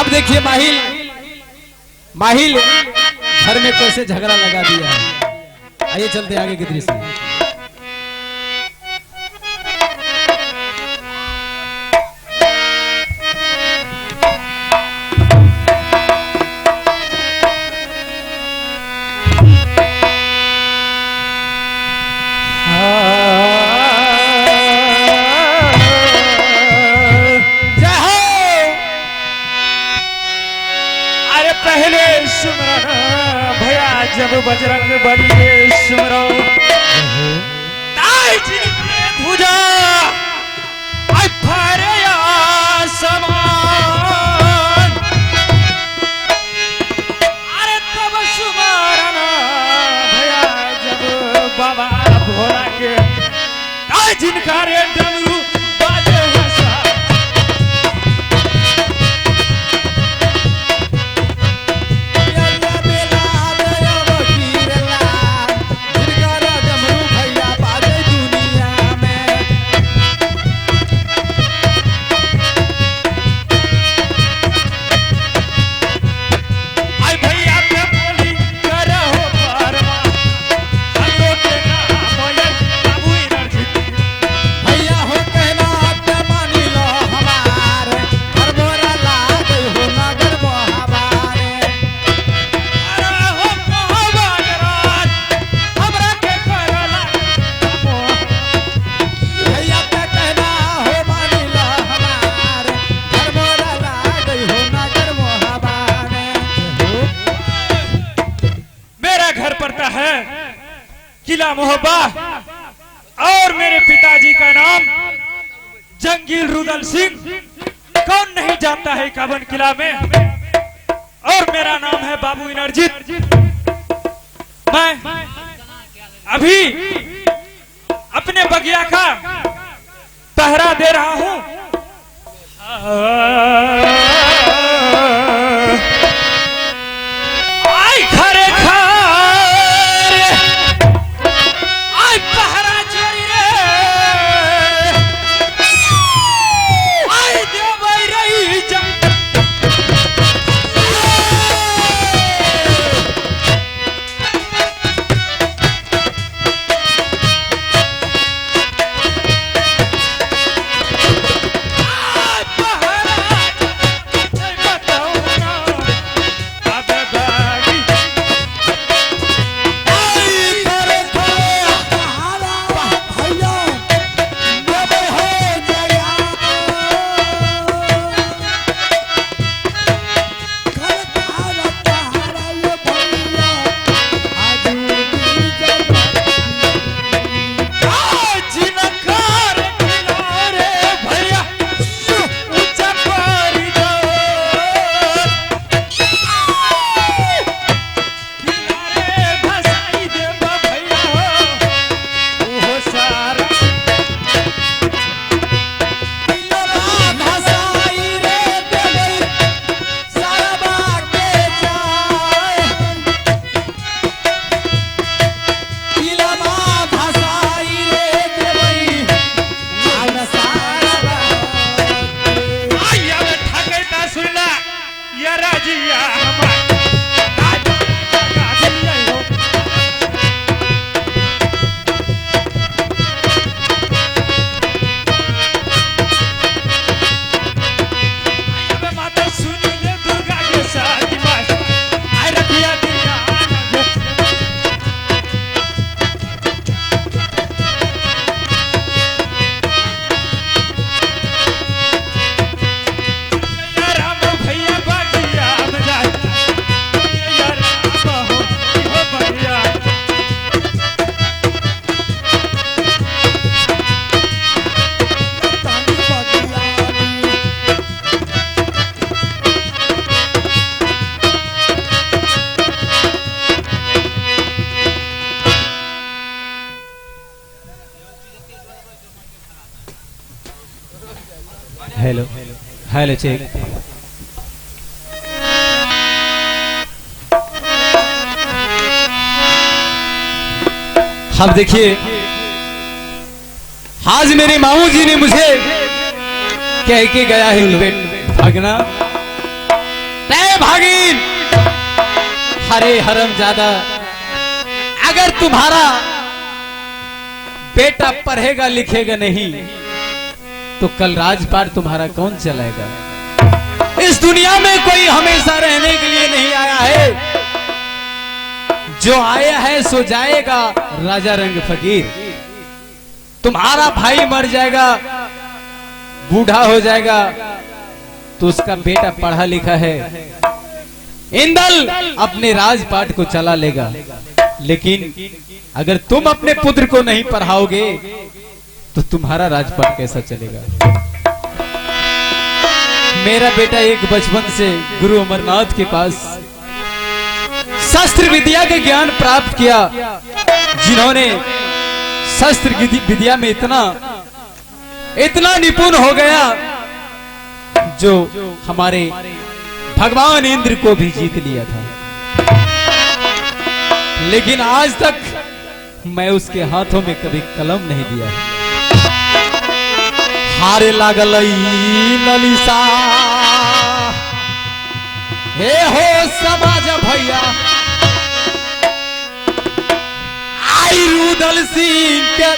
अब देखिए माहिल घर में कैसे झगड़ा लगा दिया है। आइए चलते आगे की दृश्य में। जब बजरंग बली सुमरो ताई जी के भुजा आई फरे आसमान अरे तब सुमरना भया जब बाबा भोला के ताई जिनका रे डमरू बाजे हंसा किला मोहब्बा और मेरे पिताजी का नाम जंगील रुदल सिंह। कौन नहीं जानता है काबन किला में। और मेरा नाम है बाबू इनरजीत। मैं अभी अपने बगिया का पहरा दे रहा हूं। आई खरे हेलो हेलो चेक। अब देखिए आज मेरे मामू जी ने मुझे कह के गया है भागना फकीर। हरे हरमजादा, अगर तुम्हारा बेटा पढ़ेगा लिखेगा नहीं तो कल राजपाट तुम्हारा कौन चलाएगा? इस दुनिया में कोई हमेशा रहने के लिए नहीं आया है, जो आया है सो जाएगा। राजा रंग फकीर, तुम्हारा भाई मर जाएगा, बूढ़ा हो जाएगा, तो उसका बेटा पढ़ा लिखा है, इंदल अपने राजपाट को चला लेगा। लेकिन अगर तुम अपने पुत्र को नहीं पढ़ाओगे तो तुम्हारा राजपाट कैसा चलेगा? मेरा बेटा एक बचपन से गुरु अमरनाथ के पास शस्त्र विद्या के ज्ञान प्राप्त किया, जिन्होंने शस्त्र विद्या में इतना निपुण हो गया जो हमारे भगवान इंद्र को भी जीत लिया था। लेकिन आज तक मैं उसके हाथों में कभी कलम नहीं दिया। हारे लागल ललिसा हे हो समाज भैया, आई रुदल सिंह के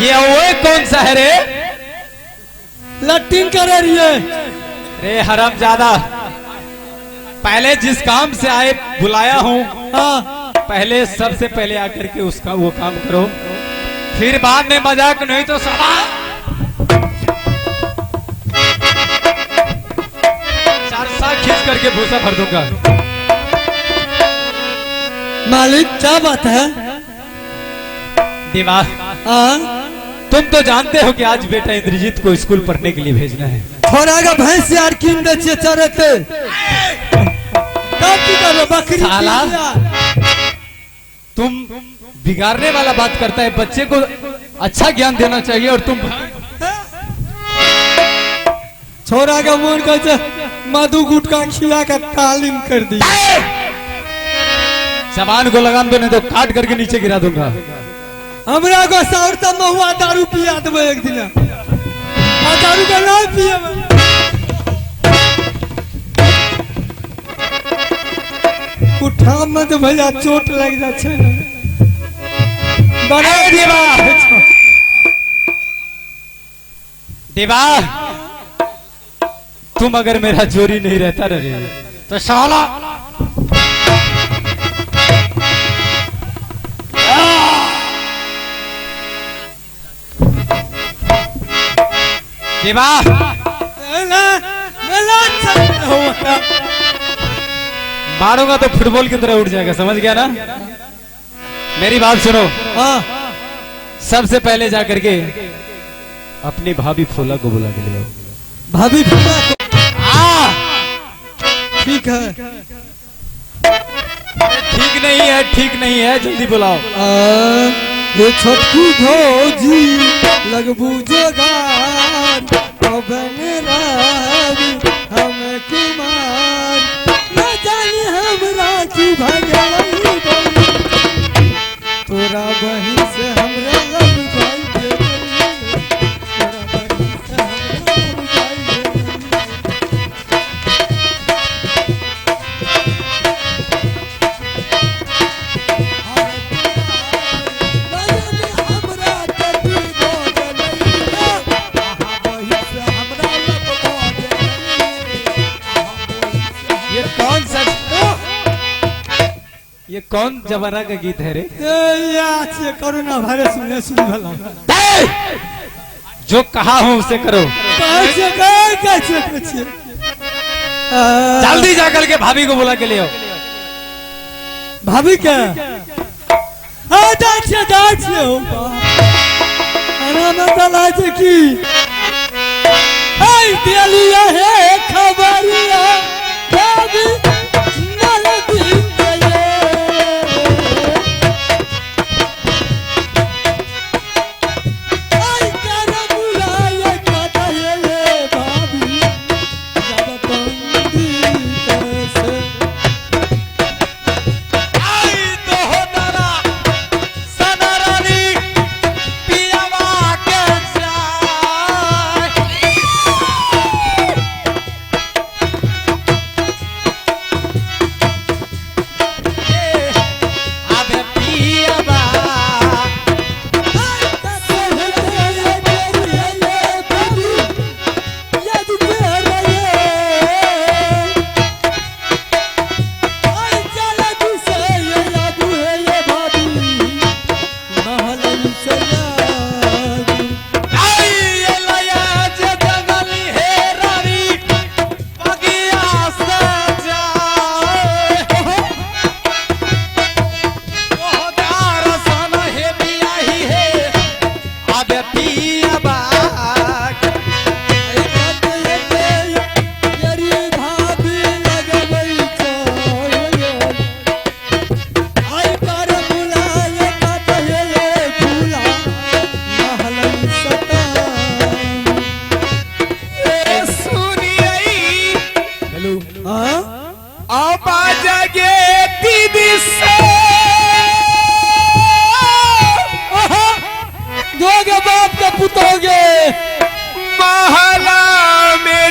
ये वो कौन सा है रे? लट्टिन करे रही रे हरामजादा, पहले जिस काम से आए बुलाया हूँ, पहले सबसे पहले आकर के उसका वो काम करो, फिर बाद में मजाक नहीं तो सवाल चारसा खींच करके भूसा भर दूंगा। मालिक क्या बात है? देवा, तुम तो जानते हो कि आज बेटा इंद्रजीत को स्कूल पढ़ने के लिए भेजना है। थोड़ा का भैंस यार किन दे चरे थे बकरी साला, तुम बिगाड़ने वाला बात करता है। बच्चे को अच्छा ज्ञान देना चाहिए और तुम छोरा का मन का मधु गुटका खिला का तालीम कर दी। जबान को लगाम दो नहीं तो काट करके नीचे गिरा दूंगा। हमरा को सौरता महुआ दारू पिया देबो एक दिन। दारू का ना पिए उठा मत भैया, चोट लग जा छे। बना देवा देवा, तुम अगर मेरा चोरी नहीं रहता रे तो साला देवा मारूंगा तो फुटबॉल की तरह उठ जाएगा, समझ गया ना? मेरी बात सुनो। हाँ सबसे पहले जा करके अपनी भाभी फूला को बुला के ले आओ। भाभी फूला ठीक है। ठीक नहीं है, ठीक नहीं है, जल्दी बुलाओ। ये छोटकी भौजी लगबू जोगार हम कुमार न जाने हमरा की भगवान तोरा बहिन से हमरा लग भाई ये कौन जमाना का गीत है रे? कोरोना वायरस में सुन भला जो कहा हूं उसे करो। कैसे जल्दी जाकर के भाभी को बुला के ले आओ। भाभी क्या की दिलिया है खबरिया भाभी दोगे बाप का पुतोगे महला में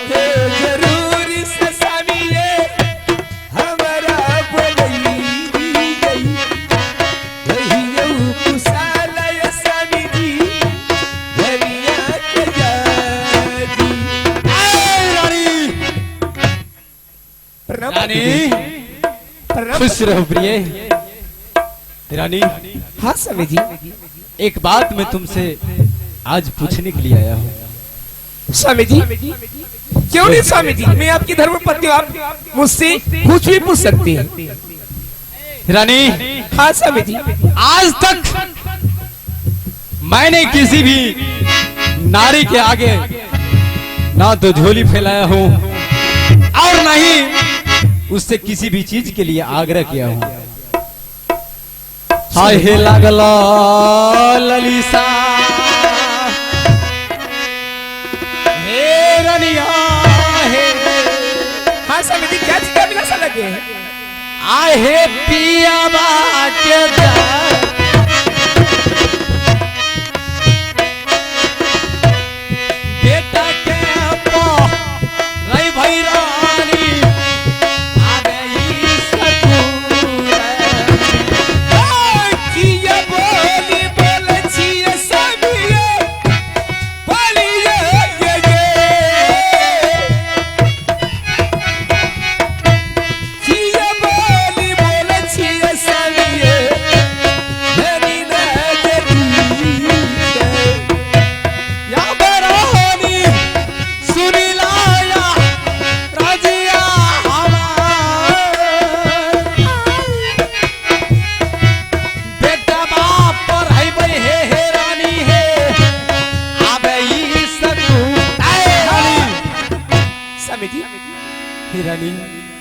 के जरूर से स्वामी ये हमारा बोलई गई वही यू कुशालय स्वामी जी घरिया के जागी। रानी खुश रहो प्रिय। रानी हाँ स्वामी जी। एक बात मैं तुमसे आज पूछने के लिए आया हूँ। स्वामी जी क्यों नहीं स्वामी जी, मैं आपकी धर्मपत्नी हूँ, आप मुझसे कुछ भी पूछ सकती हैं। रानी हाँ स्वामी जी। आज तक मैंने किसी भी नारी के आगे ना तो झोली फैलाया हूँ और ना ही उससे किसी भी चीज के लिए आग्रह किया हूँ। हाय हे लागला ललिसा हे रनिया हे। हाँ स्वामी जी क्या चीज का मिला लगे? आए हे पिया बाटे जा बेटा के पो रही भई रानी आ गई सकुर। किया बोली बोले छिए स्वामी ये बोली ये किया बोली बोले छिए स्वामी ये धनी ना जगी या बरानी सुनी लाया राजिया हमार बेटा बाप पर है भाई हे रानी हे आबे ई सकू। रानी स्वामी जी हे रानी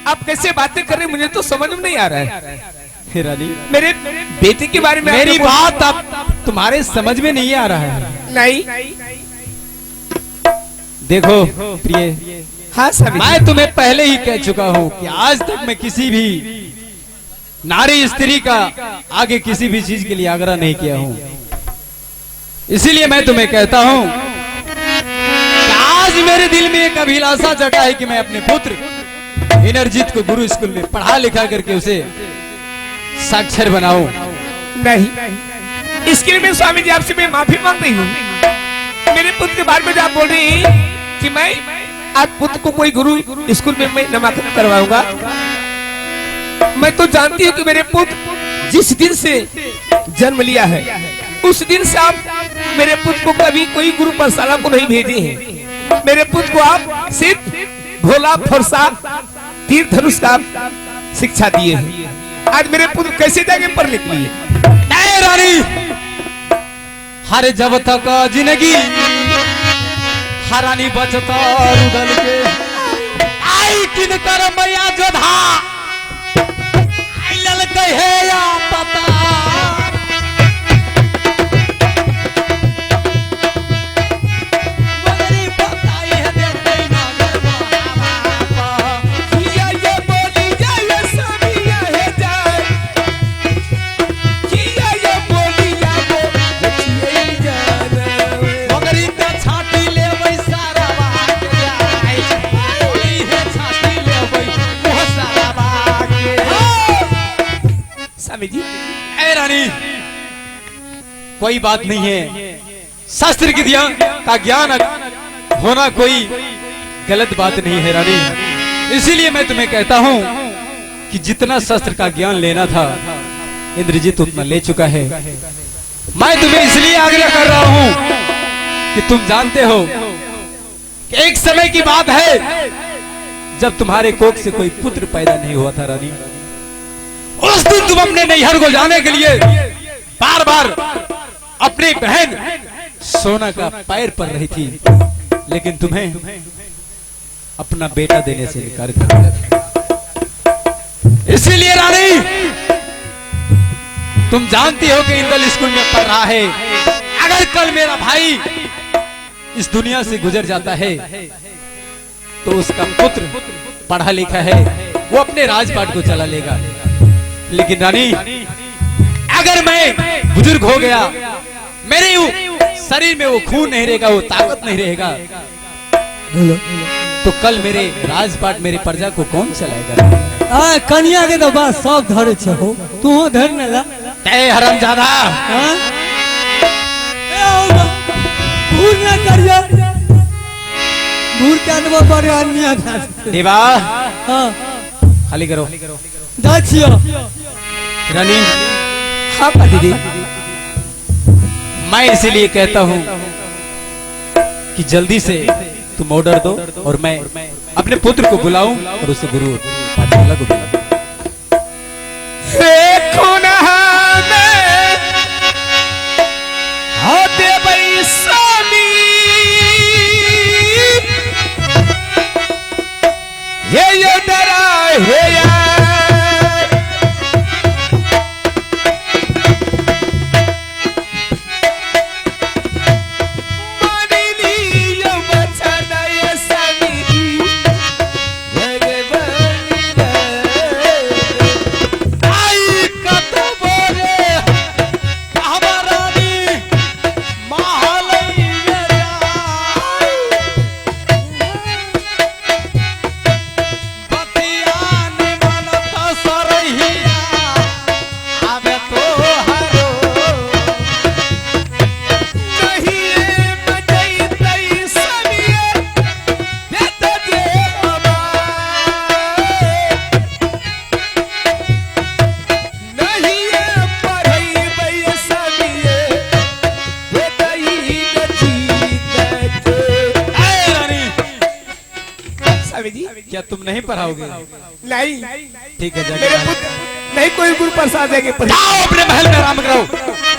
आप कैसे बातें कर रहे हैं मुझे तो समझ में नहीं आ रहा है। हे रानी मेरे बेटे के बारे में मेरी आपने बात अब तुम्हारे समझ में नहीं आ रहा है। नहीं। देखो प्रिय हाँ स्वामी जी। मैं तुम्हें पहले ही कह चुका हूँ कि आज तक मैं किसी भी नारी स्त्री का आगे किसी भी चीज के लिए आग्रह नहीं किया हूँ। इसीलिए मैं तुम्हें कहता हूँ कि आज मेरे दिल में एक अभिलाषा जगा है कि मैं अपने पुत्र इनरजीत को गुरु स्कूल में पढ़ा लिखा करके उसे साक्षर बनाऊं। नहीं इसके लिए मैं स्वामी जी आपसे मैं माफी मांग रही हूँ। मेरे पुत्र के बारे में जो आप बोल रही हैं कि मैं आज पुत्र को कोई गुरु स्कूल में मैं नामांकन करवाऊंगा, मैं तो जानती हूँ कि मेरे पुत्र जिस दिन से जन्म लिया है उस दिन से आप मेरे पुत्र को कभी कोई गुरु पाठशाला को नहीं भेजे हैं। मेरे पुत्र को आप सिर्फ भोला फरसा तीर धनुष का शिक्षा दिए हैं। आज मेरे पुत्र कैसे जाके पढ़ लिख लिए? ऐ रानी हर जब तक जिंदगी हरानी बचता रुदल के आई किन कर मैया जोधा आई ललक है या पता मगरी बताई है देखते ना किया ये बोली जाए स्वामी ये जाए, किया ये बोली जाए बचिए जाने। मगरी ते छाटी ले वही सारा बाग जाए बोली है छाटी ले वही मोह सारा बाग स्वामी जी ऐ रानी कोई बात नहीं है। शास्त्र की का ज्ञान होना कोई गलत बात नहीं है रानी। इसीलिए मैं तुम्हें कहता हूँ कि जितना शास्त्र का ज्ञान लेना था इंद्रजीत उतना ले चुका है। मैं तुम्हें इसलिए आग्रह कर रहा हूँ कि तुम जानते हो कि एक समय की बात है जब तुम्हारे कोख से कोई पुत्र पैदा नहीं हुआ था रानी। उस दिन तुम अपने नैहर को जाने के लिए बार बार अपनी बहन सोना का पैर पर रही थी, लेकिन तुम्हें अपना बेटा देने से इनकार कर दिया। इसीलिए रानी तुम जानती हो कि इंदल स्कूल में पढ़ रहा है। अगर कल मेरा भाई इस दुनिया से गुजर जाता है तो उसका पुत्र पढ़ा लिखा है, वो अपने राजपाट को चला लेगा। लेकिन रानी अगर मैं बुजुर्ग हो गया, मेरे शरीर में वो खून नहीं रहेगा, वो ताकत नहीं रहेगा, तो कल मेरे राजपाट मेरे प्रजा को कौन चलाएगा? कन्या के तो बात सब धरे छे हो, तू हो धर न ला। ए हरामजादा, हाँ? ए आओ बा, भूल ना करियो, भूल के अनवा बड़े आदमी आ जाते। देवा हाँ, खाली करो। जा छियो। रानी, हाँ दीदी, मैं इसीलिए कहता हूँ कि जल्दी से तुम ऑर्डर दो और मैं अपने पुत्र को बुलाऊं और उसे गुरु पाठशाला को बुलाऊं। ये डरा है यार, क्या तुम नहीं पढ़ाओगे? नहीं, ठीक है, मेरे पुत्र नहीं कोई गुरु प्रसाद देंगे। जाओ अपने महल में आराम करो।